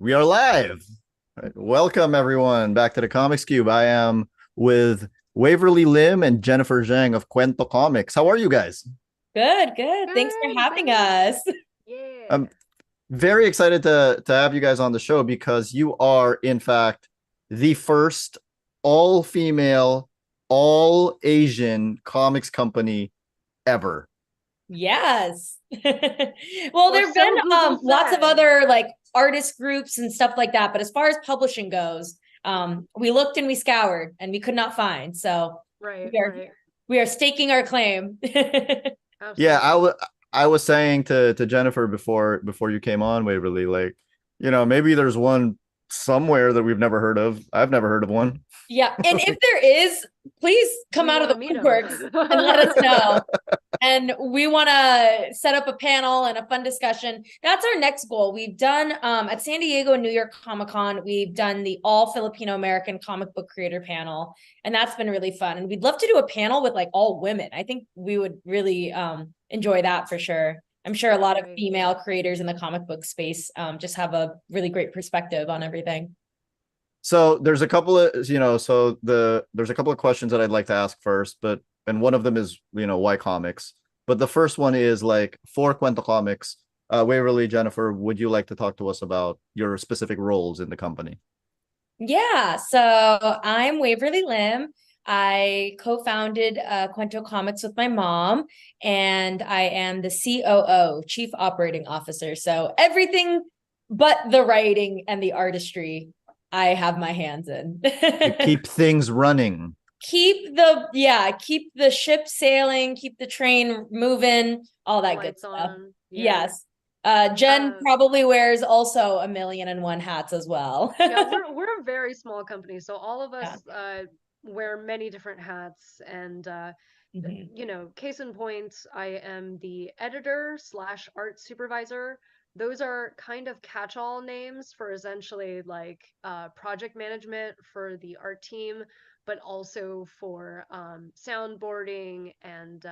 We are live. All right. Welcome everyone back to the Comics Cube. I am with Waverly Lim and Jennifer Zhang of Kwento Comics. How are you guys? Good, good. Thanks for Good, having good. us. Yeah. I'm very excited to have you guys on the show because you are in fact the first all-female, all Asian comics company ever. Yes. Well, Or there've been so Google lots of said. other like artist groups and stuff like that, but as far as publishing goes, we looked and we scoured and we could not find. So Right, we are right. we are staking our claim. Yeah, Absolutely. I was saying to Jennifer before you came on, Waverly, like, maybe there's one somewhere that we've never heard of. I've never heard of one. Yeah, and if there is, please come We out of want to the meet him. woodworks and let us know. And we want to set up a panel and a fun discussion. That's our next goal. We've done at San Diego and New York Comic Con, we've done the all Filipino American comic book creator panel, and that's been really fun. And we'd love to do a panel with like all women. I think we would really enjoy that for sure. I'm sure a lot of Right. female creators in the comic book space just have a really great perspective on everything. So there's a couple of, there's a couple of questions that I'd like to ask first, but and one of them is, why comics? But the first one is like for Cuento Comics, Waverly, Jennifer, would you like to talk to us about your specific roles in the company? Yeah, so I'm Waverly Lim. I co-founded Kwento Comics with my mom, and I am the COO, Chief Operating Officer. So everything but the writing and the artistry, I have my hands in. You keep things running. Keep the ship sailing, keep the train moving, all that good Lights stuff. on. Yeah. Yes. Jen Uh, probably wears also a million and one hats as well. yeah, we're a very small company, so all of Yeah. us wear many different hats and Mhm. case in point, I am the editor slash art supervisor. Those are kind of catch-all names for essentially like project management for the art team, but also for soundboarding and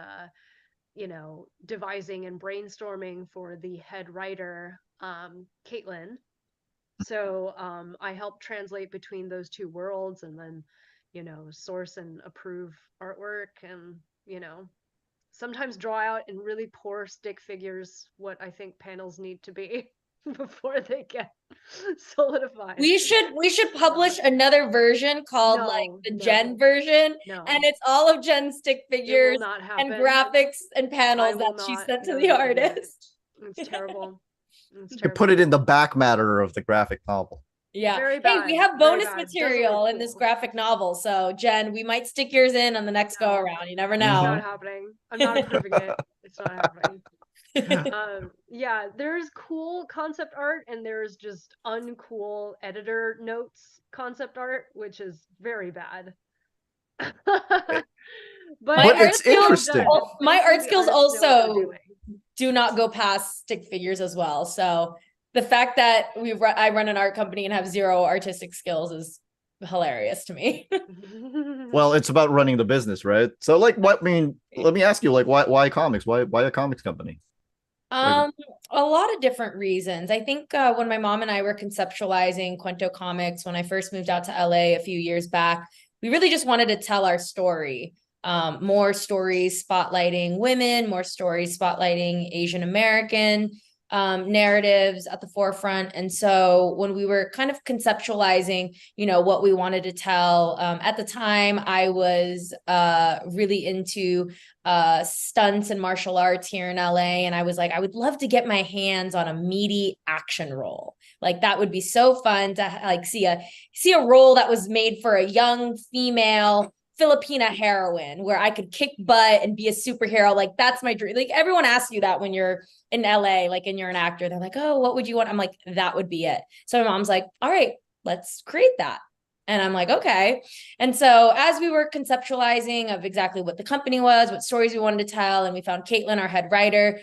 devising and brainstorming for the head writer, Caitlin. So I help translate between those two worlds and then, source and approve artwork and, sometimes draw out in really poor stick figures what I think panels need to be before they get solidified. We should Uh, publish another version called like no, the Jen no, version, and no. it's all of Jen's stick It will figures not and happen. graphics and I panels that will she not. sent to No, the no, no, no. artist. It's terrible. It's You put it terrible. in the back matter of the graphic novel. Yeah. Very Hey, we bad. have Very bonus bad. Doesn't look material in this cool. graphic novel. So, Jen, we might stick yours in on the next go No, around. You never it's know. not happening. I'm not approving it. It's not happening. Yeah, there's cool concept art and there's just uncool editor notes concept art, which is very bad. But My But art it's thankfully skills, they're interesting. good. my Thankfully art the skills artists know what they're also doing. do not go past stick figures as well. So the fact that I run an art company and have zero artistic skills is hilarious to me. Well, it's about running the business, right? So like what I mean, let me ask you, like why comics? Why a comics company? Like Um, a lot of different reasons. I think when my mom and I were conceptualizing Cuento Comics when I first moved out to LA a few years back, we really just wanted to tell our story. More stories spotlighting women, more stories spotlighting Asian American narratives at the forefront. And so when we were kind of conceptualizing, what we wanted to tell, at the time I was really into stunts and martial arts here in LA. And I was like, I would love to get my hands on a meaty action role. Like that would be so fun to like see a role that was made for a young female Filipina heroine where I could kick butt and be a superhero. Like that's my dream. Like everyone asks you that when you're in LA, like and you're an actor. They're like, oh, what would you want? I'm like, that would be it. So my mom's like, all right, let's create that. And I'm like, okay. And so as we were conceptualizing of exactly what the company was, what stories we wanted to tell, and we found Caitlin, our head writer,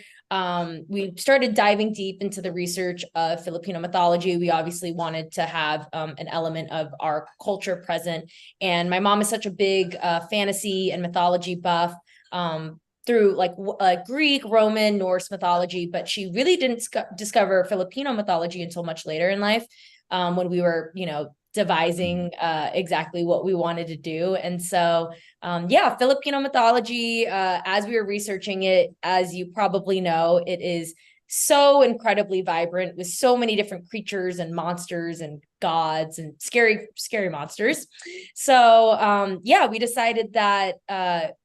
we started diving deep into the research of Filipino mythology. We obviously wanted to have an element of our culture present. And my mom is such a big fantasy and mythology buff. Through like Greek, Roman, Norse mythology, but she really didn't discover Filipino mythology until much later in life. when we were, devising exactly what we wanted to do. And so, Filipino mythology, as we were researching it, as you probably know, it is so incredibly vibrant with so many different creatures and monsters and gods and scary monsters. So we decided that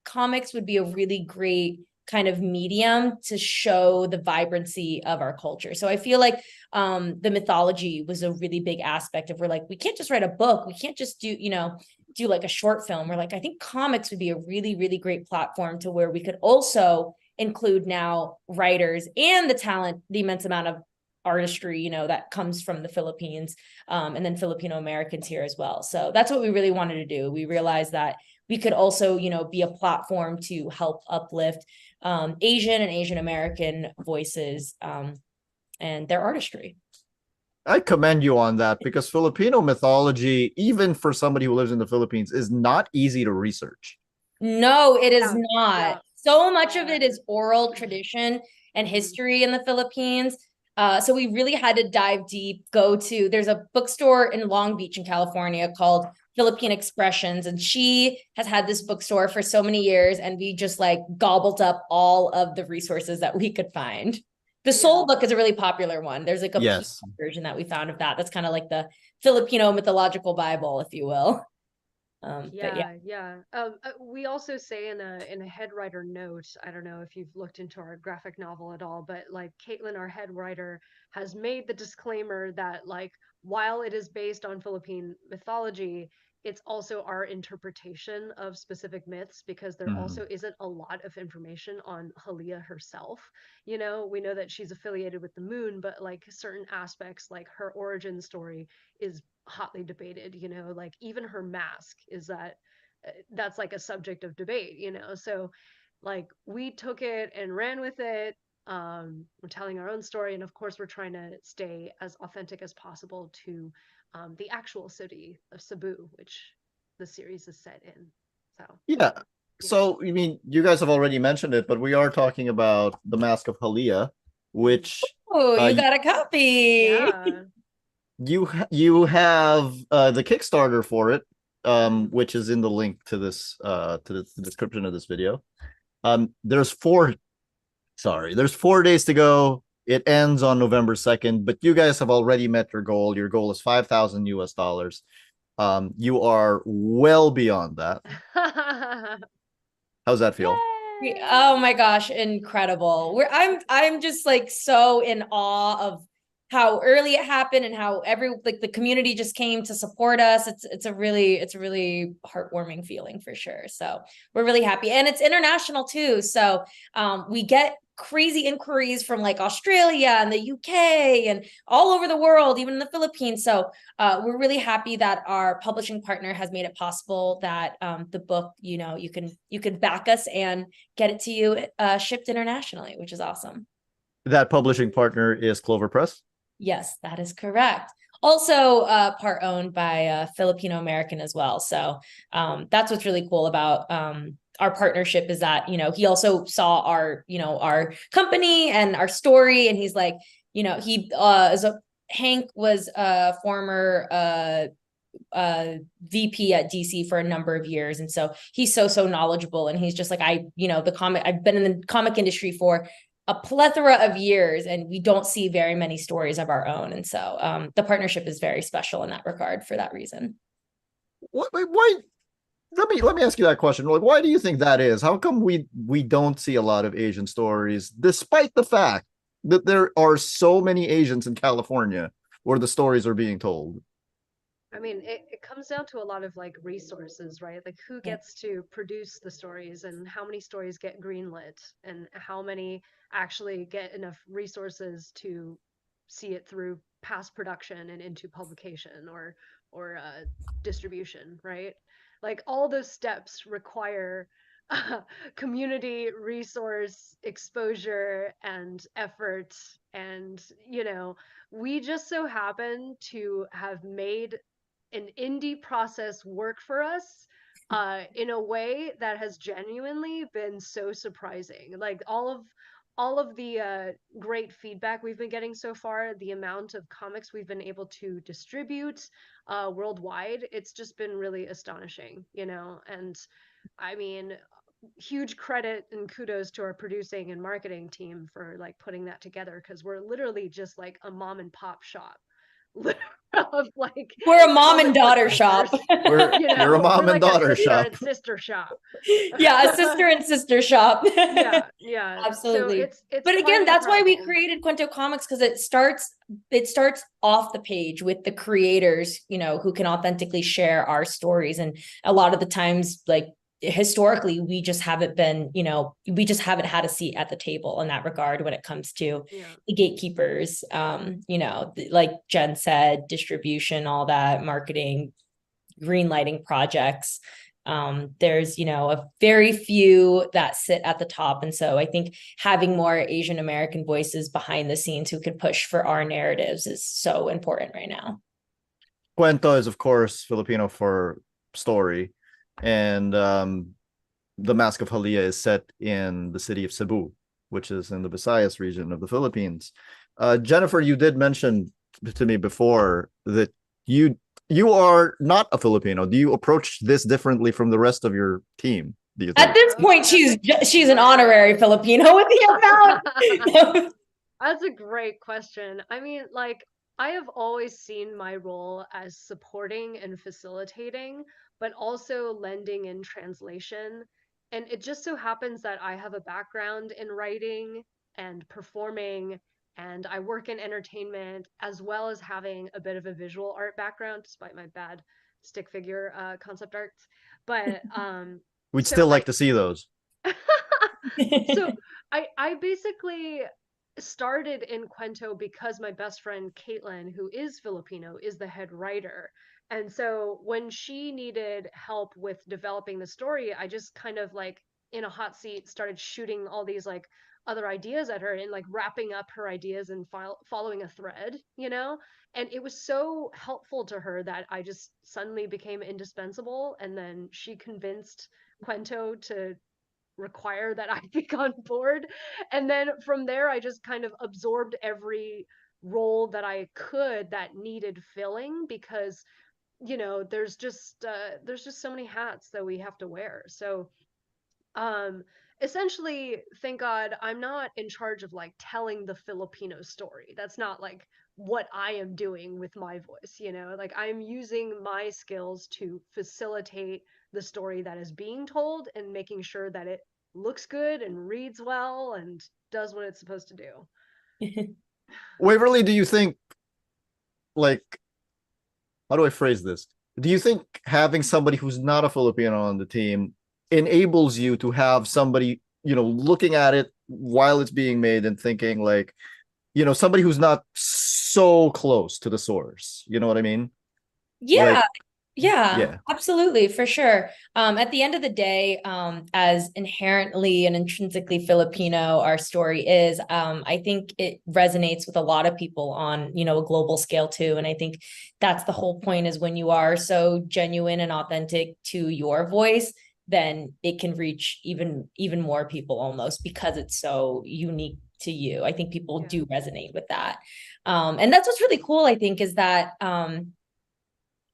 comics would be a really great kind of medium to show the vibrancy of our culture. So I feel like the mythology was a really big aspect of, we're like, we can't just write a book, we can't just do like a short film. We're like, I think comics would be a really, really great platform to where we could also include now writers and the talent, the immense amount of artistry, that comes from the Philippines, and then Filipino Americans here as well. So that's what we really wanted to do. We realized that we could also, be a platform to help uplift Asian and Asian American voices and their artistry. I commend you on that, because Filipino mythology, even for somebody who lives in the Philippines, is not easy to research. No, it is not. Yeah. So much of it is oral tradition and history in the Philippines. So we really had to dive deep, there's a bookstore in Long Beach in California called Philippine Expressions. And she has had this bookstore for so many years. And we just like gobbled up all of the resources that we could find. The Soul book is a really popular one. There's like a Yes. version that we found of that. That's kind of like the Filipino mythological Bible, if you will. We also say in a head writer note, I don't know if you've looked into our graphic novel at all, but like Caitlin, our head writer, has made the disclaimer that like while it is based on Philippine mythology, it's also our interpretation of specific myths, because there also isn't a lot of information on Haliya herself. We know that she's affiliated with the moon, but like certain aspects, like her origin story, is hotly debated. Like even her mask is that's like a subject of debate. So like we took it and ran with it. We're telling our own story, and of course we're trying to stay as authentic as possible to the actual city of Cebu, which the series is set in. So Yeah. So, I mean, you guys have already mentioned it, but we are talking about The Mask of Haliya, which Oh, you got a copy. yeah. you have the Kickstarter for it, which is in the link to this to the description of this video. There's 4 days to go. It ends on November 2nd, but you guys have already met your goal. Your goal is 5,000 US dollars. You are well beyond that. How's that feel? Oh my gosh, incredible. I'm just like so in awe of how early it happened and how the community just came to support us. It's a really heartwarming feeling for sure. So we're really happy. And it's international too. So we get crazy inquiries from like Australia and the UK and all over the world, even in the Philippines. So we're really happy that our publishing partner has made it possible that the book, you can back us and get it to you shipped internationally, which is awesome. That publishing partner is Clover Press. Yes, that is correct. Also part owned by Filipino American as well. So that's what's really cool about our partnership, is that, he also saw our company and our story. And he's like, Hank was a former VP at DC for a number of years. And so he's so knowledgeable. And he's just like, I've been in the comic industry for a plethora of years, and we don't see very many stories of our own. And so the partnership is very special in that regard for that reason. Why? Let me ask you that question. Like, why do you think that is? How come we don't see a lot of Asian stories, despite the fact that there are so many Asians in California where the stories are being told? I mean, it comes down to a lot of like resources, right? Like who gets to produce the stories, and how many stories get greenlit, and how many actually get enough resources to see it through past production and into publication or distribution, right? Like all those steps require community resource exposure and effort, and we just so happen to have made an indie process work for us in a way that has genuinely been so surprising. Like all of the great feedback we've been getting so far, the amount of comics we've been able to distribute worldwide, it's just been really astonishing, you know. And I mean, huge credit and kudos to our producing and marketing team for like putting that together, because we're literally just like a mom and pop shop of like We're a mom and comic book daughter shop. makers. We're You we're a know, we're mom and like a daughter sister shop. and sister shop. Yeah, a sister and sister shop. Yeah, yeah. So Absolutely. it's But quite again, that's why we incredible. created Kwento Comics, because it starts off the page with the creators, who can authentically share our stories. And a lot of the times, like historically, we just haven't been, we just haven't had a seat at the table in that regard when it comes to Yeah. the gatekeepers. Like Jen said, distribution, all that, marketing, green lighting projects. There's a very few that sit at the top, and so I think having more Asian American voices behind the scenes who can push for our narratives is so important right now. Kwento is, of course, Filipino for story, and the Mask of Haliya is set in the city of Cebu, which is in the Visayas region of the Philippines. Jennifer, you did mention to me before that you are not a Filipino. Do you approach this differently from the rest of your team, do you At think? this point, she's an honorary Filipino with the amount. That's a great question. I mean, like, I have always seen my role as supporting and facilitating, but also lending in translation. And it just so happens that I have a background in writing and performing, and I work in entertainment, as well as having a bit of a visual art background, despite my bad stick figure concept arts. But We'd so still like to see those. so I basically started in Kwento because my best friend Caitlin, who is Filipino, is the head writer. And so when she needed help with developing the story, I just kind of like in a hot seat started shooting all these like other ideas at her and like wrapping up her ideas and following a thread, you know? And it was so helpful to her that I just suddenly became indispensable. And then she convinced Kwento to require that I be on board. And then from there, I just kind of absorbed every role that I could that needed filling, because there's just so many hats that we have to wear. So um essentially, thank God I'm not in charge of like telling the Filipino story. That's not like what I am doing with my voice, you know? Like I'm using my skills to facilitate the story that is being told and making sure that it looks good and reads well and does what it's supposed to do. Waverly, do you think, like, how do I phrase this? Do you think having somebody who's not a Filipino on the team enables you to have somebody, looking at it while it's being made and thinking like, somebody who's not so close to the source? You know what I mean? Yeah, Like, yeah, yeah. absolutely, for sure. At the end of the day, as inherently and intrinsically Filipino our story is, I think it resonates with a lot of people on, a global scale too. And I think that's the whole point, is when you are so genuine and authentic to your voice, then it can reach even more people almost, because it's so unique to you. I think people Yeah. do resonate with that. And that's what's really cool, I think, is that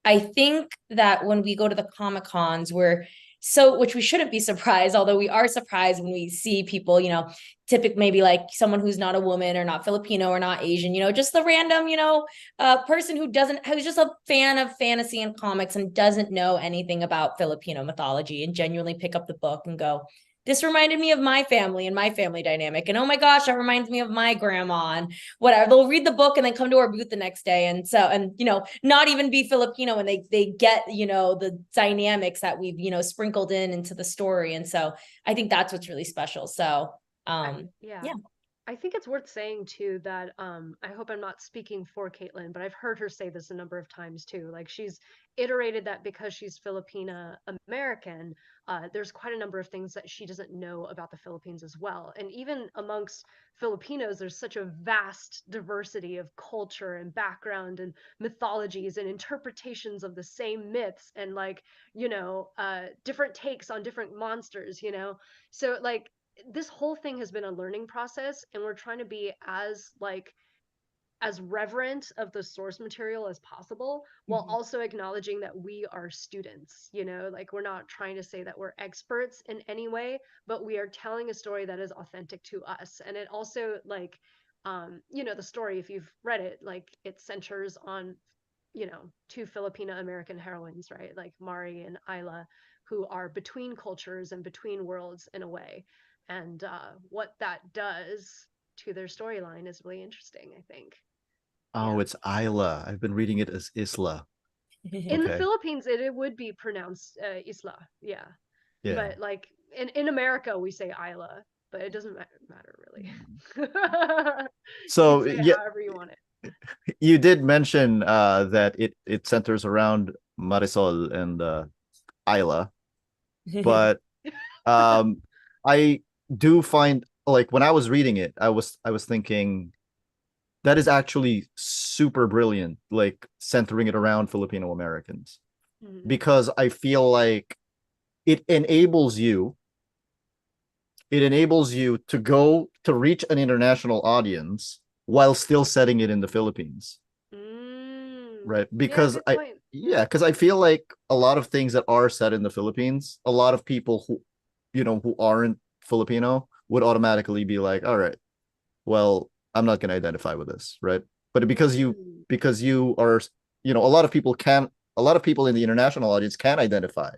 I think that when we go to the Comic Cons, which we shouldn't be surprised, although we are surprised when we see people, typically maybe like someone who's not a woman or not Filipino or not Asian, just the random, person who's just a fan of fantasy and comics and doesn't know anything about Filipino mythology, and genuinely pick up the book and go, this reminded me of my family and my family dynamic. And oh my gosh, that reminds me of my grandma, and whatever. They'll read the book and then come to our booth the next day. And so, and, not even be Filipino, and they get, the dynamics that we've, sprinkled into the story. And so I think that's what's really special. So, Yeah. yeah. I think it's worth saying too that I hope I'm not speaking for Caitlin, but I've heard her say this a number of times too. Like she's iterated that because she's Filipina American, there's quite a number of things that she doesn't know about the Philippines as well. And even amongst Filipinos, there's such a vast diversity of culture and background and mythologies and interpretations of the same myths, and like, different takes on different monsters, you know? So like this whole thing has been a learning process, and we're trying to be as like as reverent of the source material as possible, while Mhm. also acknowledging that we are students. Like, we're not trying to say that we're experts in any way, but we are telling a story that is authentic to us. And it also, like, the story, if you've read it, like, it centers on, two Filipino American heroines, right? Like Mari and Isla, who are between cultures and between worlds in a way. And what that does to their storyline is really interesting, I think. Oh, Yeah. it's Isla. I've been reading it as Isla. In the Okay. Philippines, it would be pronounced Isla. Yeah. Yeah. But like in America, we say Isla, but it doesn't matter really. You can So say it yeah, however you want it. you did mention that it centers around Marisol and Isla, but um I do find, like, when I was reading it, I was thinking that is actually super brilliant, like centering it around Filipino Americans, Mhm. because I feel like it enables you it enables you to go to reach an international audience while still setting it in the Philippines, right? Yeah, Because good I point. yeah, because I feel like a lot of things that are set in the Philippines, a lot of people who aren't Filipino would automatically be like, all right, well, I'm not going to identify with this, right? But Mm. because you are, a lot of people in the international audience can identify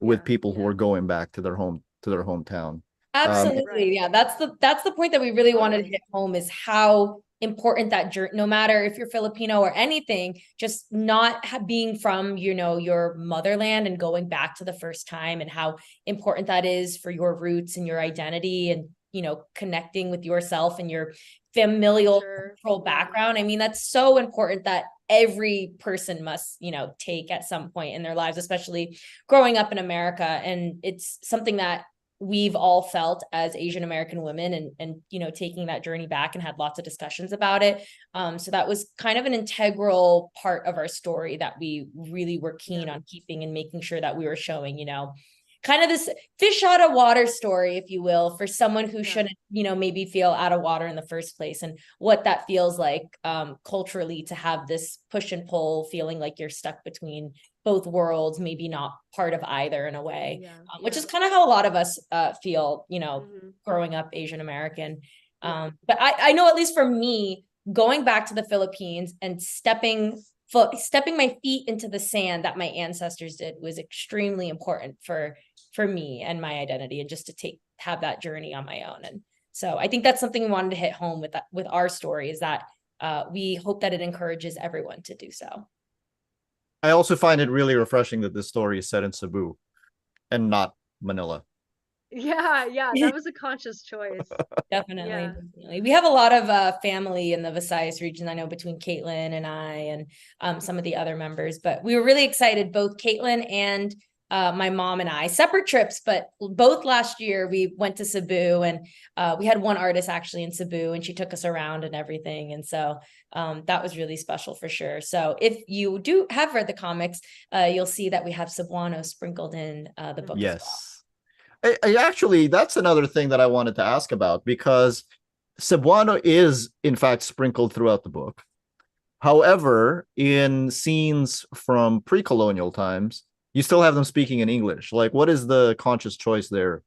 with Yeah, people who yeah. are going back to their hometown. Right, Absolutely. right. Yeah, that's the point that we really wanted to Totally. hit home, is how important that journey, no matter if you're Filipino or anything, just not being from, your motherland and going back to the first time, and how important that is for your roots and your identity, and connecting with yourself and your familial Culture. cultural Yeah. background. I mean, that's so important that every person must, take at some point in their lives, especially growing up in America. And it's something that we've all felt as Asian American women, and taking that journey back, and had lots of discussions about it. So that was kind of an integral part of our story that we really were keen Yeah. on keeping, and making sure that we were showing, kind of this fish out of water story, if you will, for someone who Yeah. shouldn't, maybe feel out of water in the first place, and what that feels like culturally, to have this push and pull, feeling like you're stuck between both worlds, maybe not part of either in a way, Yeah. which is Yeah. kind of how a lot of us feel, Hmm. growing up Asian American. Yeah. But I know, at least for me, going back to the Philippines and stepping my feet into the sand that my ancestors did was extremely important for me and my identity, and just to have that journey on my own. And so I think that's something we wanted to hit home with our story, is that we hope that it encourages everyone to do so. I also find it really refreshing that this story is set in Cebu and not Manila. Yeah. Yeah. That was a conscious choice. Definitely, Yeah. definitely. We have a lot of family in the Visayas region, I know, between Caitlin and I, and some of the other members. But we were really excited, both Caitlin and my mom and I, separate trips, but both last year we went to Cebu, and we had one artist actually in Cebu, and she took us around and everything. And so that was really special for sure. So if you do have read the comics, you'll see that we have Cebuano sprinkled in the book as well. Yes. I actually, that's another thing that I wanted to ask about, because Cebuano is in fact sprinkled throughout the book. However, in scenes from pre-colonial times, you still have them speaking in English. Like, what is the conscious choice there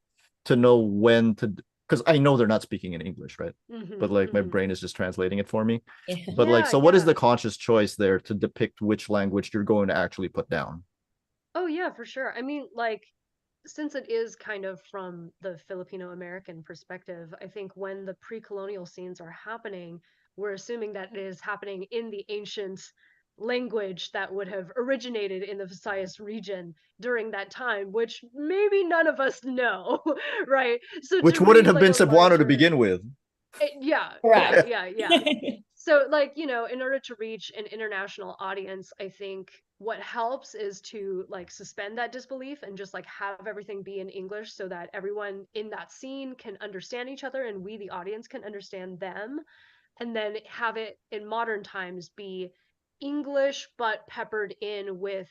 to know when to? Because I know they're not speaking in English, right? But Hmm. like my Hmm. brain is just translating it for me. But like, Yeah. so what is Yeah. the conscious choice there to depict which language you're going to actually put down? Oh, yeah, for sure. I mean, like, since it is kind of from the Filipino American perspective, I think when the pre-colonial scenes are happening, we're assuming that it is happening in the ancient language that would have originated in the Visayas region during that time, which maybe none of us know, right? So Which to wouldn't read have like been a Cebuano to larger begin with. yeah, yeah, Correct. yeah, yeah. So, like, in order to reach an international audience, I think what helps is to like suspend that disbelief and just like have everything be in English so that everyone in that scene can understand each other and we, the audience, can understand them. And then have it in modern times be English, but peppered in with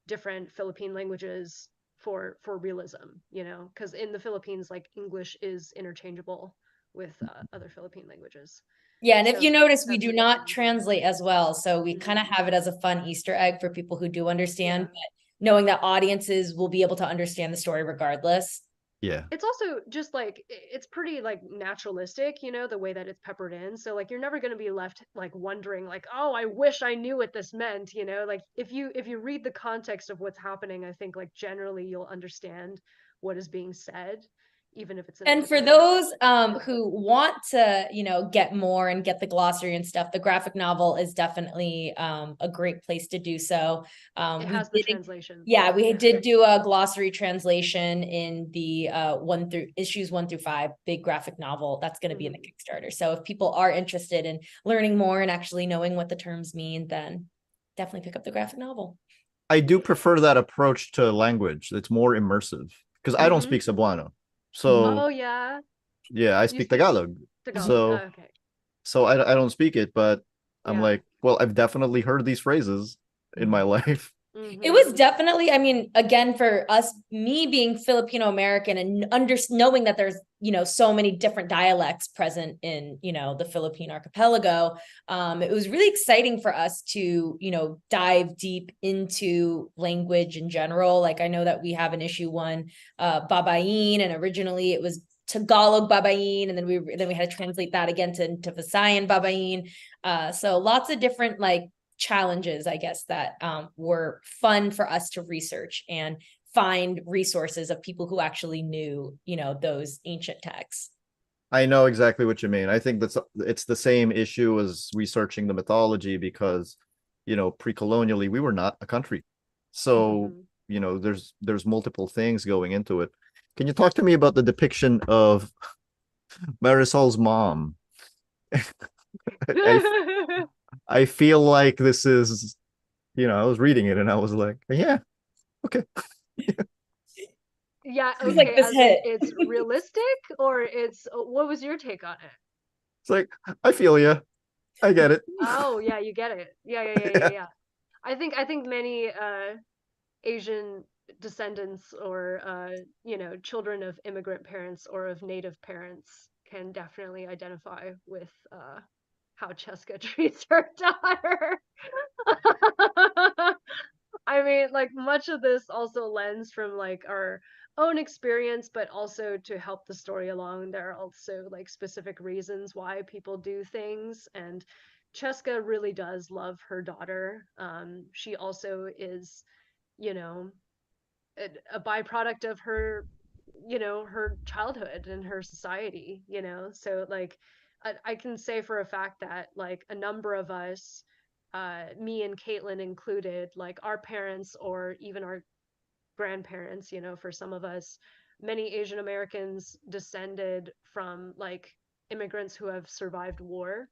different Philippine languages for realism, you know, because in the Philippines, like English is interchangeable with other Philippine languages. Yeah, and if So you notice, we that's do really not fun. translate as well. So we kind of Mhm. have it as a fun Easter egg for people who do understand, Yeah. but knowing that audiences will be able to understand the story regardless. Yeah. It's also just like it's pretty like naturalistic, you know, the way that it's peppered in. So like you're never going to be left like wondering like, "Oh, I wish I knew what this meant," you know? Like if you read the context of what's happening, I think like generally you'll understand what is being said, even if it's in a And for different language. those who want to, get more and get the glossary and stuff, the graphic novel is definitely a great place to do so. It We has the did, translation. yeah, we Yeah. did do a glossary translation in the issues 1 through 5, big graphic novel that's going to be in the Kickstarter. So if people are interested in learning more and actually knowing what the terms mean, then definitely pick up the graphic novel. I do prefer that approach to language. It's more immersive because I don't Mm-hmm. speak Cebuano. So Oh yeah. yeah, I You speak speak Tagalog. Tagalog. Oh, So okay. I don't speak it, but I'm Yeah. like, well, I've definitely heard these phrases in my life. It was Mm-hmm. definitely, I mean, again, for us, me being Filipino American and knowing that there's, so many different dialects present in, the Philippine archipelago, it was really exciting for us to, dive deep into language in general. Like I know that we have an issue one, Babayin, and originally it was Tagalog Babayin, and then we had to translate that again to Visayan Babayin. So lots of different like challenges, I guess, that were fun for us to research and find resources of people who actually knew, those ancient texts. I know exactly what you mean. I think it's the same issue as researching the mythology because, pre-colonially we were not a country. So, Mm-hmm. there's multiple things going into it. Can you talk to me about the depiction of Marisol's mom? I I feel like this is, I was reading it and I was like, yeah, okay. Yeah, It was like okay, this as in hit. it's realistic or it's what was your take on it? It's like, I feel you. I get it. Oh, yeah, you get it. Yeah. Yeah. Yeah. I think many Asian descendants or children of immigrant parents or of native parents can definitely identify with how Cheska treats her daughter. I mean, like much of this also lends from like our own experience, but also to help the story along. There are also like specific reasons why people do things, and Cheska really does love her daughter. She also is, you know, a byproduct of her, her childhood and her society, So like, I can say for a fact that like a number of us, me and Caitlin included, like our parents or even our grandparents, for some of us, many Asian Americans descended from like immigrants who have survived war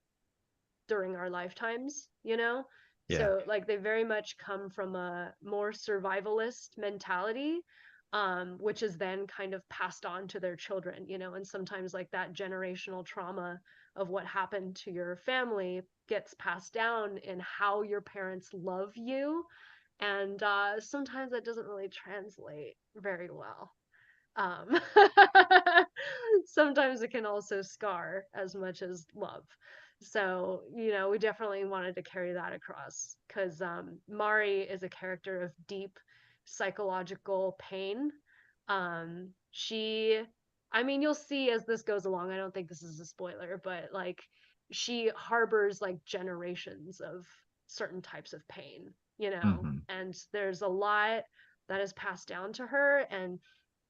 during our lifetimes, Yeah. So like they very much come from a more survivalist mentality, which is then kind of passed on to their children, and sometimes like that generational trauma of what happened to your family gets passed down in how your parents love you, and sometimes that doesn't really translate very well. um, Sometimes it can also scar as much as love. So, we definitely wanted to carry that across because Mari is a character of deep psychological pain. She, I mean, you'll see as this goes along. I don't think this is a spoiler, but like she harbors like generations of certain types of pain, Hmm. and there's a lot that is passed down to her, and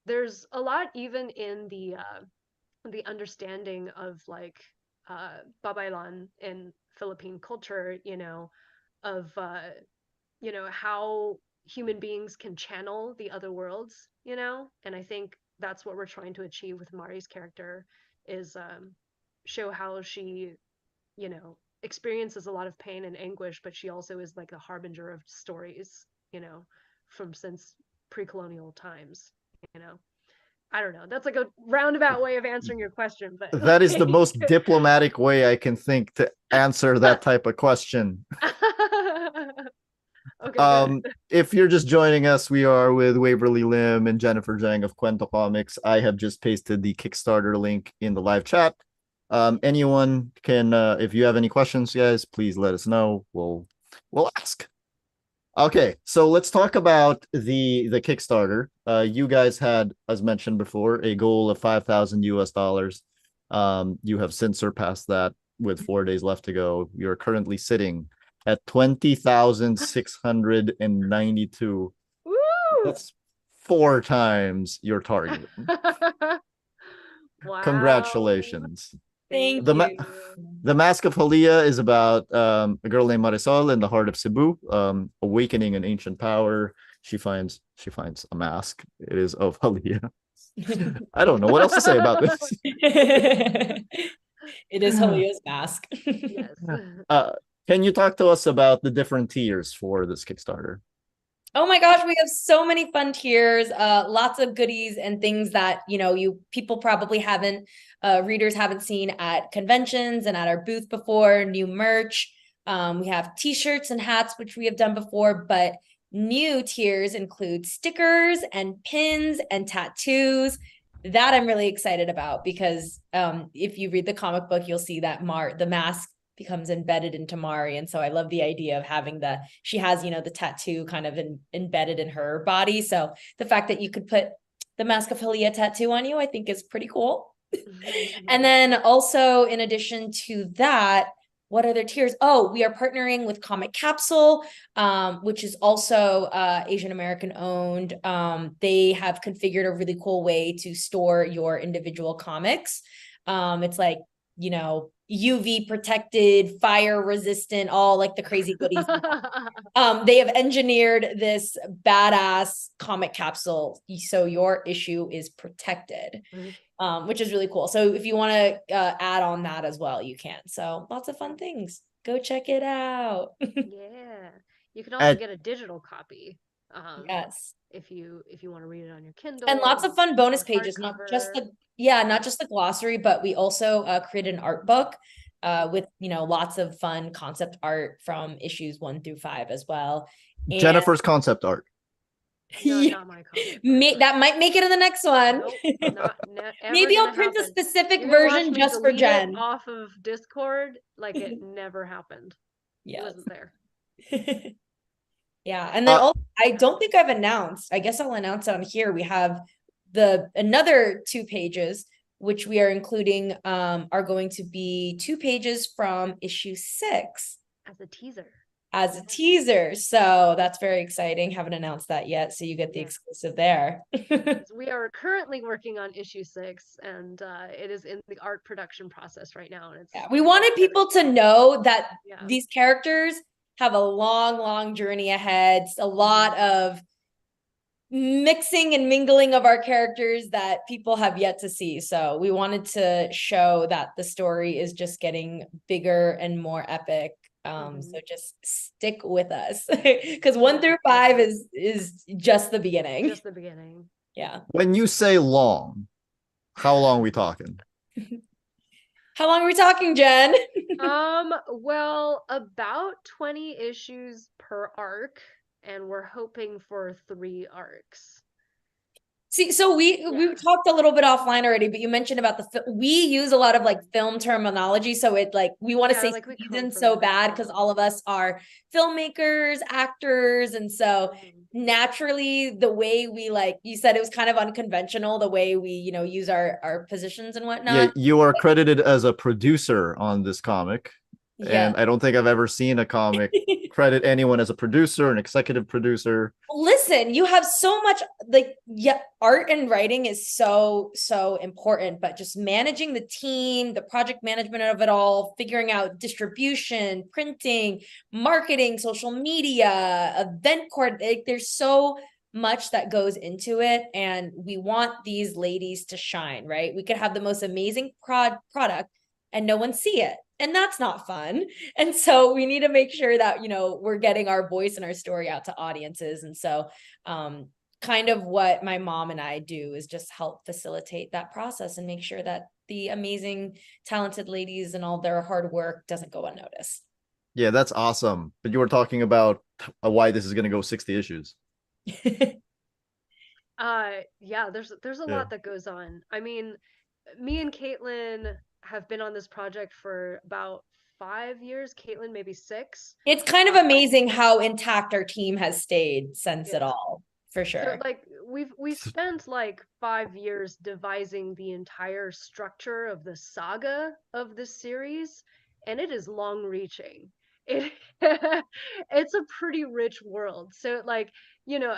there's a lot even in the understanding of like babaylan in Philippine culture, of how human beings can channel the other worlds, and I think that's what we're trying to achieve with Mari's character is show how she, experiences a lot of pain and anguish, but she also is like a harbinger of stories, from since pre-colonial times, you know. I don't know. That's like a roundabout way of answering your question, but That is the like most diplomatic way I can think to answer that type of question. okay, If you're just joining us, we are with Waverly Lim and Jennifer Zhang of Kwento Comics. I have just pasted the Kickstarter link in the live chat. Anyone can, if you have any questions, guys, please let us know. We'll ask. Okay, so let's talk about the Kickstarter. You guys had, as mentioned before, a goal of 5,000 US dollars. You have since surpassed that with 4 days left to go. You're currently sitting at 20,692. Woo! That's 4 times your target. Wow. Congratulations. Thank The you. The Mask of Haliya is about a girl named Marisol in the heart of Cebu, awakening an ancient power. She finds a mask. It is of Haliya. I don't know what else to say about this. It is Haliya's mask. Yes. Can you talk to us about the different tiers for this Kickstarter? Oh my gosh, we have so many fun tiers, lots of goodies and things that, people probably haven't, readers haven't seen at conventions and at our booth before, new merch. We have t-shirts and hats, which we have done before, but new tiers include stickers and pins and tattoos. That I'm really excited about because if you read the comic book, you'll see that the mask becomes embedded into Mari. And so I love the idea of having she has, the tattoo kind of embedded in her body. So the fact that you could put the Mask of Haliya tattoo on you, I think is pretty cool. And then also in addition to that, what other tiers? Oh, we are partnering with Comic Capsule, which is also Asian American owned. They have configured a really cool way to store your individual comics. It's like, UV protected, fire resistant, all like the crazy goodies. They have engineered this badass comic capsule so your issue is protected, which is really cool. So if you want to add on that as well, you can. So lots of fun things. Go check it out. Yeah. You can also get a digital copy. Yes. If you want to read it on your Kindle. And lots of fun bonus pages, hardcover. not just the glossary, but we also created an art book with lots of fun concept art from issues 1 through 5 as well. And Jennifer's concept art. Not my concept. That might make it in the next one. Nope, Maybe I'll print a specific version just for Jen. Off of Discord, like it never happened. Yeah, it wasn't there. Yeah, and then I don't think I've announced. I guess I'll announce it on here. We have another 2 pages, which we are including are going to be 2 pages from issue 6 as a teaser. So that's very exciting. Haven't announced that yet, so you get the exclusive there. We are currently working on issue 6, and it is in the art production process right now. And we wanted people to know that these characters have a long journey ahead. A lot of mixing and mingling of our characters that people have yet to see. So we wanted to show that the story is just getting bigger and more epic. So just stick with us because 1 through 5 is just the beginning. Just the beginning. Yeah. When you say long, how long are we talking? How long are we talking, Jen? Well, about 20 issues per arc, and we're hoping for 3 arcs. See, so we talked a little bit offline already, but you mentioned about we use a lot of like film terminology, so it like we want to say like season so bad because all of us are filmmakers, actors, and so naturally the way we, like you said, it was kind of unconventional the way we use our positions and whatnot. Yeah, you are credited as a producer on this comic. And I don't think I've ever seen a comic credit anyone as a producer, an executive producer. Listen, you have so much, art and writing is so important, but just managing the team, the project management of it all, figuring out distribution, printing, marketing, social media, event there's so much that goes into it, and we want these ladies to shine, right? We could have the most amazing product and no one see it. And that's not fun. And so we need to make sure that, we're getting our voice and our story out to audiences. And so kind of what my mom and I do is just help facilitate that process and make sure that the amazing, talented ladies and all their hard work doesn't go unnoticed. Yeah, that's awesome. But you were talking about why this is going to go 60 issues. Yeah, there's a Yeah. lot that goes on. I mean, me and Caitlin have been on this project for about 5 years. Caitlin maybe 6. It's kind of amazing how intact our team has stayed since it Yeah. all, for So sure. like we've spent like 5 years devising the entire structure of the saga of this series, and it is long reaching. It it's a pretty rich world. So like,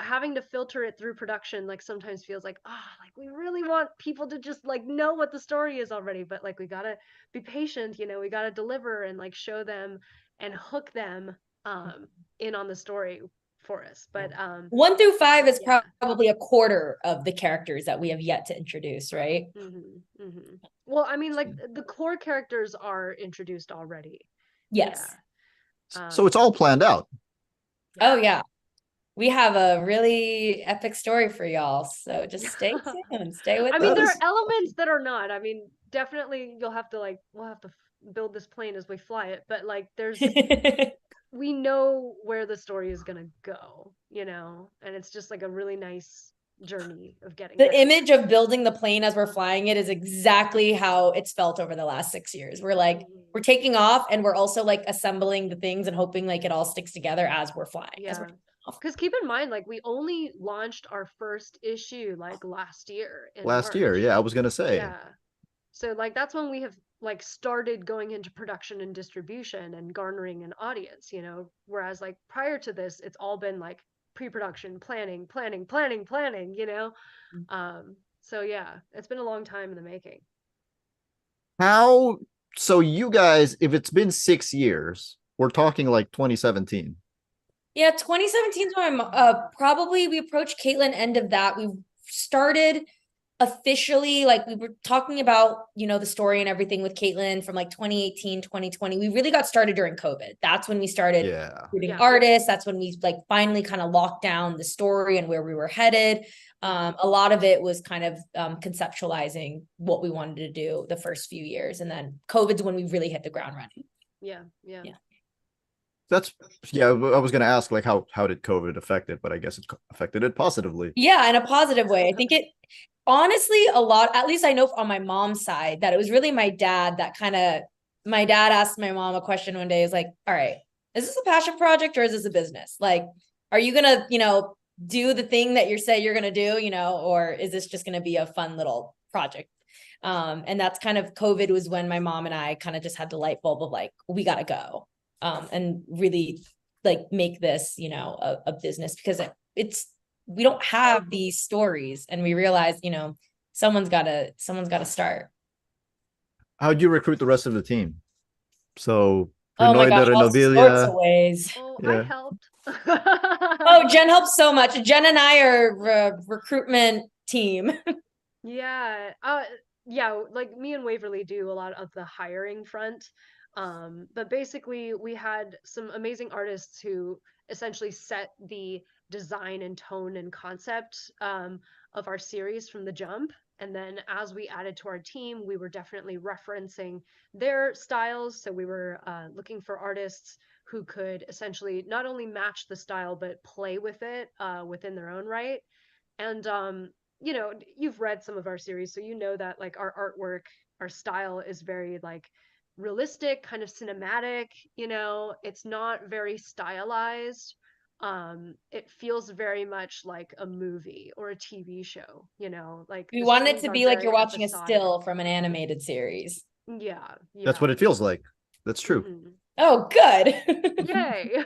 having to filter it through production like sometimes feels like, like we really want people to just like know what the story is already, but like we got to be patient, we got to deliver and like show them and hook them in on the story for us. But 1 through 5 is yeah. probably a quarter of the characters that we have yet to introduce, right? Well, I mean, like the core characters are introduced already. Yes. Yeah. So it's all planned out. Oh yeah. We have a really epic story for y'all. So just stay tuned. Stay with I mean, us. there are elements that are not. I mean, definitely we'll have to build this plane as we fly it, but like we know where the story is gonna go, and it's just like a really nice journey of getting The there. image of building the plane as we're flying it is exactly how it's felt over the last 6 years. We're like, we're taking off and we're also like assembling the things and hoping like it all sticks together as we're flying. Yeah. Because keep in mind, like we only launched our first issue like last year in Last year, March. yeah, I was gonna say. Yeah. So like that's when we have like started going into production and distribution and garnering an audience, whereas like prior to this, it's all been like pre-production, planning. So yeah, it's been a long time in the making. So you guys, if it's been 6 years, we're talking like 2017. Yeah, 2017 is when probably we approached Caitlin end of that. We started officially, like we were talking about, the story and everything with Caitlin from like 2018, 2020. We really got started during COVID. That's when we started recruiting artists. That's when we like finally kind of locked down the story and where we were headed. A lot of it was kind of conceptualizing what we wanted to do the first few years. And then COVID's when we really hit the ground running. Yeah. I was going to ask like how did COVID affect it, but I guess it affected it positively. Yeah, in a positive way. I think it honestly a lot, at least I know on my mom's side, that it was really my dad that my dad asked my mom a question one day. Is like, all right, is this a passion project or is this a business? Like, are you gonna, do the thing that you say you're gonna do, or is this just gonna be a fun little project? And that's kind of COVID was when my mom and I kind of just had the light bulb of like, we gotta go. And really like make this, a business, because we don't have these stories, and we realize, someone's gotta start. How'd you recruit the rest of the team? So Oh my gosh, all sorts of ways. I helped. Jen helps so much. Jen and I are recruitment team. Yeah. Yeah, like me and Waverly do a lot of the hiring front. But basically we had some amazing artists who essentially set the design and tone and concept of our series from the jump. And then as we added to our team, we were definitely referencing their styles. So we were looking for artists who could essentially not only match the style, but play with it within their own right. And you've read some of our series, so you know that like our artwork, our style is very like realistic, kind of cinematic. It's not very stylized. It feels very much like a movie or a TV show. Like we want it to be like you're watching episodic. A still from an animated series. Yeah. That's what it feels like. That's true. Mm-hmm. Oh, good. Yay.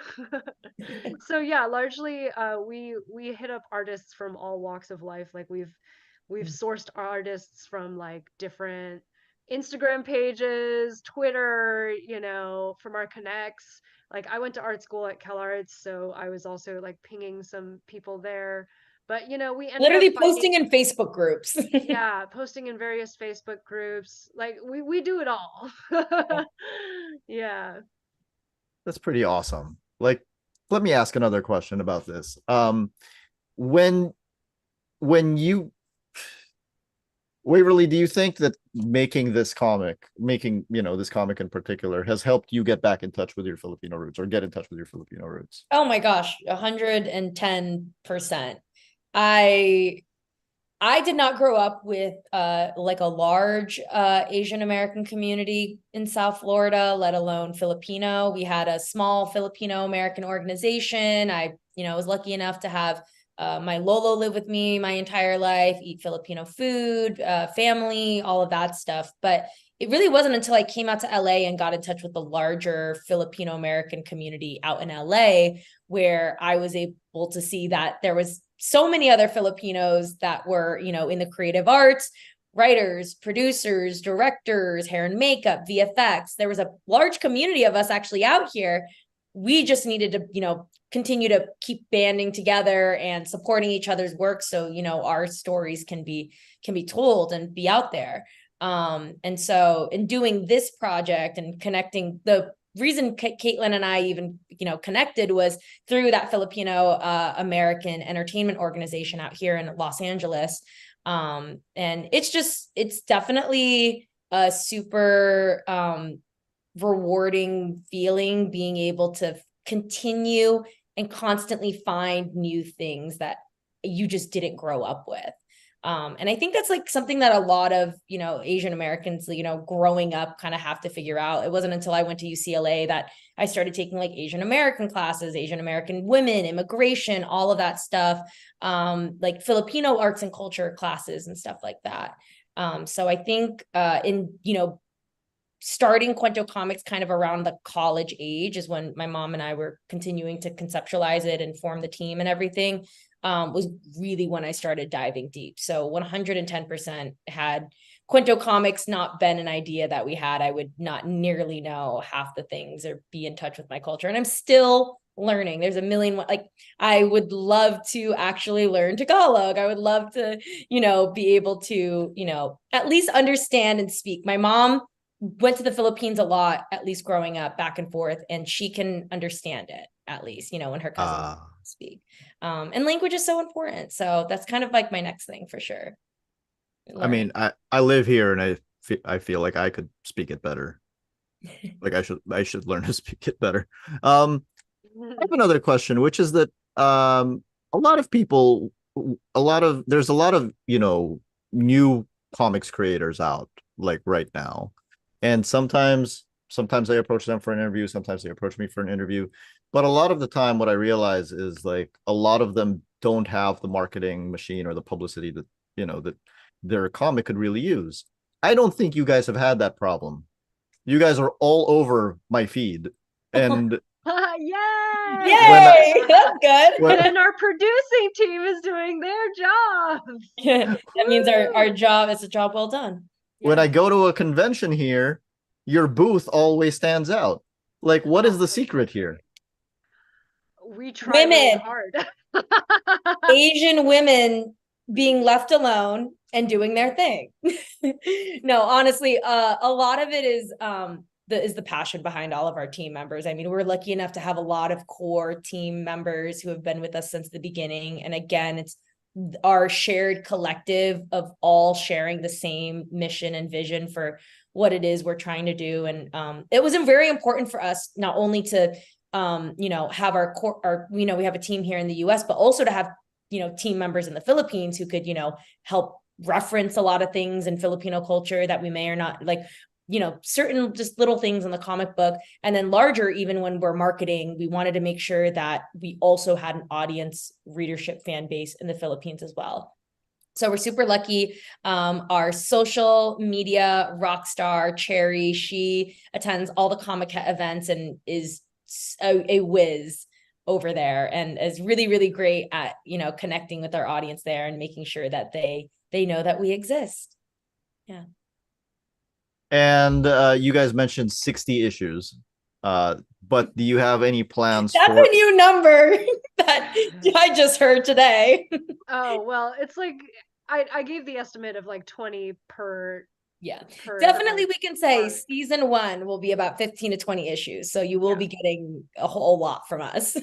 So yeah, largely we hit up artists from all walks of life. Like we've sourced artists from like different Instagram pages, Twitter, from our connects. Like I went to art school at CalArts, so I was also like pinging some people there. But we ended literally up posting in Facebook groups. Yeah, posting in various Facebook groups. Like we do it all. Yeah. That's pretty awesome. Like, let me ask another question about this. When you Waverly, do you think that making this comic, this comic in particular, has helped you get back in touch with your Filipino roots, or get in touch with your Filipino roots? Oh my gosh, 110%. I I did not grow up with like a large Asian American community in South Florida, let alone Filipino. We had a small Filipino American organization. I, was lucky enough to have my Lolo live with me my entire life, eat Filipino food, family, all of that stuff. But it really wasn't until I came out to LA and got in touch with the larger Filipino American community out in LA where I was able to see that there was so many other Filipinos that were, in the creative arts, writers, producers, directors, hair and makeup, VFX. There was a large community of us actually out here. We just needed to, continue to keep banding together and supporting each other's work so, our stories can be told and be out there. And so in doing this project and connecting, the reason Caitlin and I even, connected was through that Filipino American entertainment organization out here in Los Angeles. And it's definitely a super rewarding feeling being able to continue and constantly find new things that you just didn't grow up with. And I think that's like something that a lot of, Asian Americans, growing up kind of have to figure out. It wasn't until I went to UCLA that I started taking like Asian American classes, Asian American women, immigration, all of that stuff, like Filipino arts and culture classes and stuff like that. So I think starting Kwento Comics kind of around the college age is when my mom and I were continuing to conceptualize it and form the team and everything. Was really when I started diving deep. So 110% had Kwento Comics not been an idea that we had, I would not nearly know half the things or be in touch with my culture. And I'm still learning. There's a million, like, I would love to actually learn Tagalog. I would love to, be able to, at least understand and speak. My mom went to the Philippines a lot, at least growing up, back and forth, and she can understand it, at least, when her cousins speak. And language is so important. So that's kind of like my next thing for sure. I mean, I live here and I feel like I could speak it better. Like I should learn to speak it better. I have another question, which is that there's a lot of, new comics creators out like right now. And sometimes I approach them for an interview, sometimes they approach me for an interview. But a lot of the time, what I realize is like a lot of them don't have the marketing machine or the publicity that, that their comic could really use. I don't think you guys have had that problem. You guys are all over my feed. And Yay! Yay! That's good. And our producing team is doing their job. Yeah, that means our job is a job well done. When I go to a convention here, your booth always stands out. Like, what is the secret here? We try really hard. Asian women being left alone and doing their thing. No, honestly, a lot of it is the passion behind all of our team members. I mean, we're lucky enough to have a lot of core team members who have been with us since the beginning. And again, it's our shared collective of all sharing the same mission and vision for what it is we're trying to do. And it was very important for us not only to have our core, we have a team here in the US, but also to have, team members in the Philippines who could, help reference a lot of things in Filipino culture that we may or not like, certain just little things in the comic book. And then larger, even when we're marketing, we wanted to make sure that we also had an audience readership fan base in the Philippines as well. So we're super lucky. Our social media rock star, Cherry, she attends all the Comic events and is a whiz over there and is really, really great at, connecting with our audience there and making sure that they know that we exist. Yeah. And you guys mentioned 60 issues. But do you have any plans? That's a new number that I just heard today. Oh, well, it's like I gave the estimate of like 20 per. Yeah, definitely we can say season 1 will be about 15 to 20 issues. So you will be getting a whole lot from us.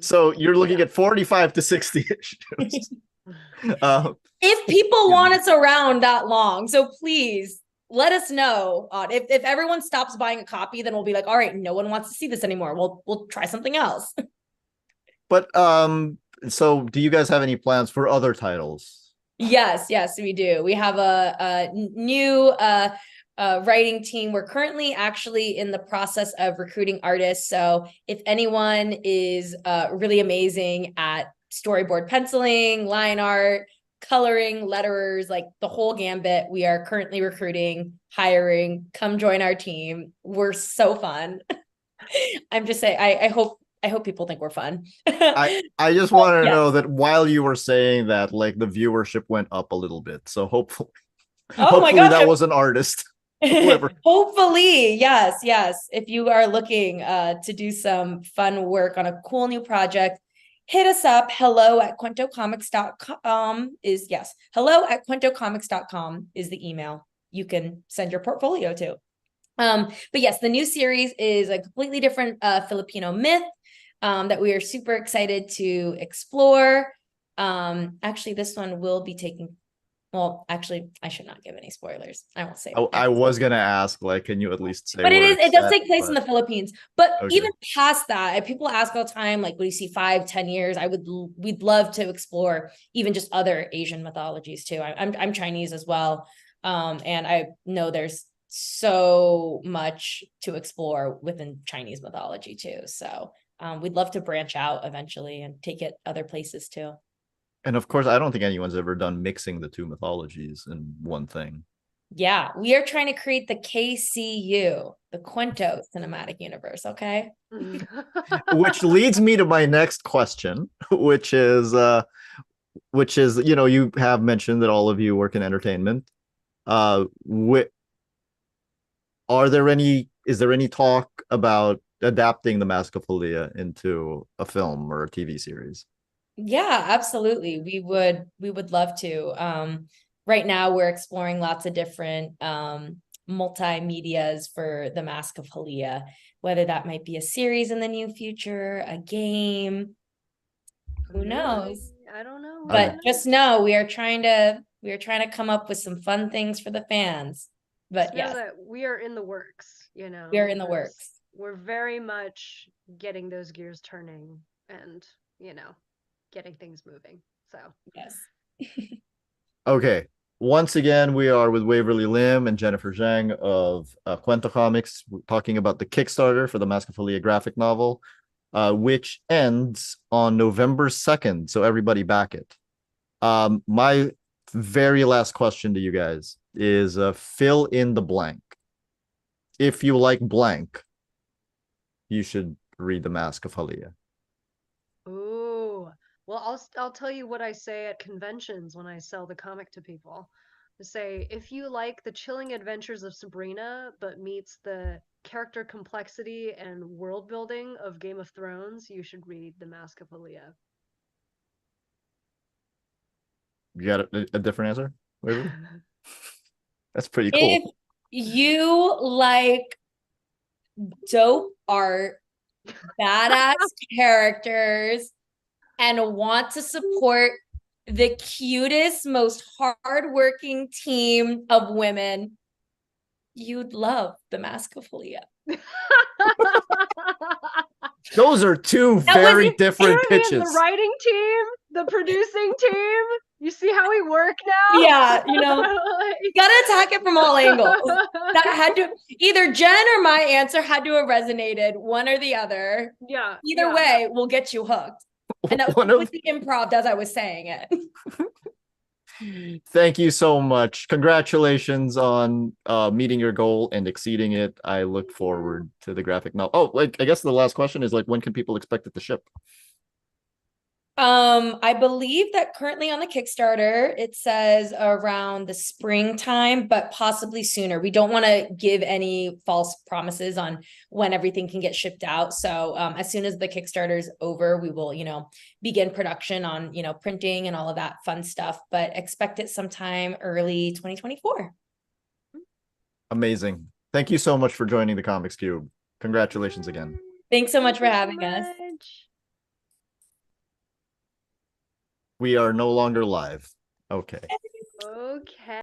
So you're looking at 45 to 60 issues. If people want us around that long, so please let us know. If everyone stops buying a copy, then we'll be like, all right, no one wants to see this anymore. We'll try something else. But so do you guys have any plans for other titles? Yes, we do. We have a new writing team. We're currently actually in the process of recruiting artists. So if anyone is really amazing at storyboard penciling, line art, coloring, letterers, like the whole gambit, we are currently recruiting, hiring. Come join our team. We're so fun. I'm just saying, I hope people think we're fun. I just want to Yes. know that while you were saying that, like the viewership went up a little bit. So hopefully, Oh my gosh, that was an artist. Whoever. Hopefully, yes. If you are looking to do some fun work on a cool new project, hit us up. hello@kwentocomics.com is hello@kwentocomics.com is the email you can send your portfolio to. But yes, the new series is a completely different Filipino myth that we are super excited to explore. Actually, this one will be taking. Well, actually, I should not give any spoilers. I won't say. I was gonna ask, like, can you at least say? But it does take place in but the Philippines. But okay. even past that, people ask all the time, like, what do you see 5-10 years? We'd love to explore even just other Asian mythologies too. I'm Chinese as well, and I know there's so much to explore within Chinese mythology too. So we'd love to branch out eventually and take it other places too. And of course, I don't think anyone's ever done mixing the two mythologies in one thing. Yeah, we are trying to create the KCU, the Kwento Cinematic Universe, okay? Which leads me to my next question, which is, you have mentioned that all of you work in entertainment. Is there any talk about adapting The Mask of Haliya into a film or a TV series? Yeah, absolutely. We would love to. Right now we're exploring lots of different multimedias for The Mask of Haliya, whether that might be a series in the near future, a game. Who knows? I don't know. But just know we are trying to come up with some fun things for the fans. But yeah, that we are in the works, We are in the works. We're very much getting those gears turning and, getting things moving. So, yes. Okay. Once again, we are with Waverly Lim and Jennifer Zhang of Kwento Comics, talking about the Kickstarter for the Mask of Haliya graphic novel, which ends on November 2nd. So everybody back it. My very last question to you guys is fill in the blank. If you like blank, you should read The Mask of Haliya. Ooh. Well, I'll tell you what I say at conventions when I sell the comic to people. I say, if you like the chilling adventures of Sabrina, but meets the character complexity and world building of Game of Thrones, you should read The Mask of Haliya. You got a different answer? Waverly? That's pretty cool. If you like dope art, badass characters, and want to support the cutest, most hardworking team of women, you'd love The Mask of Haliya. Those are two very different pitches. The writing team, the producing team. You see how we work now? Yeah, you gotta attack it from all angles. That had to either Jen or my answer had to have resonated, one or the other. Yeah. Either way, we'll get you hooked. And that was the improv as I was saying it. Thank you so much. Congratulations on meeting your goal and exceeding it. I look forward to the graphic novel. Oh, like I guess the last question is like, when can people expect it to ship? I believe that currently on the Kickstarter it says around the springtime, but possibly sooner. We don't want to give any false promises on when everything can get shipped out. So as soon as the Kickstarter is over, we will, begin production on, printing and all of that fun stuff, but expect it sometime early 2024. Amazing. Thank you so much for joining the Comics Cube. Congratulations again. Thanks so much for having us. We are no longer live. Okay. Okay.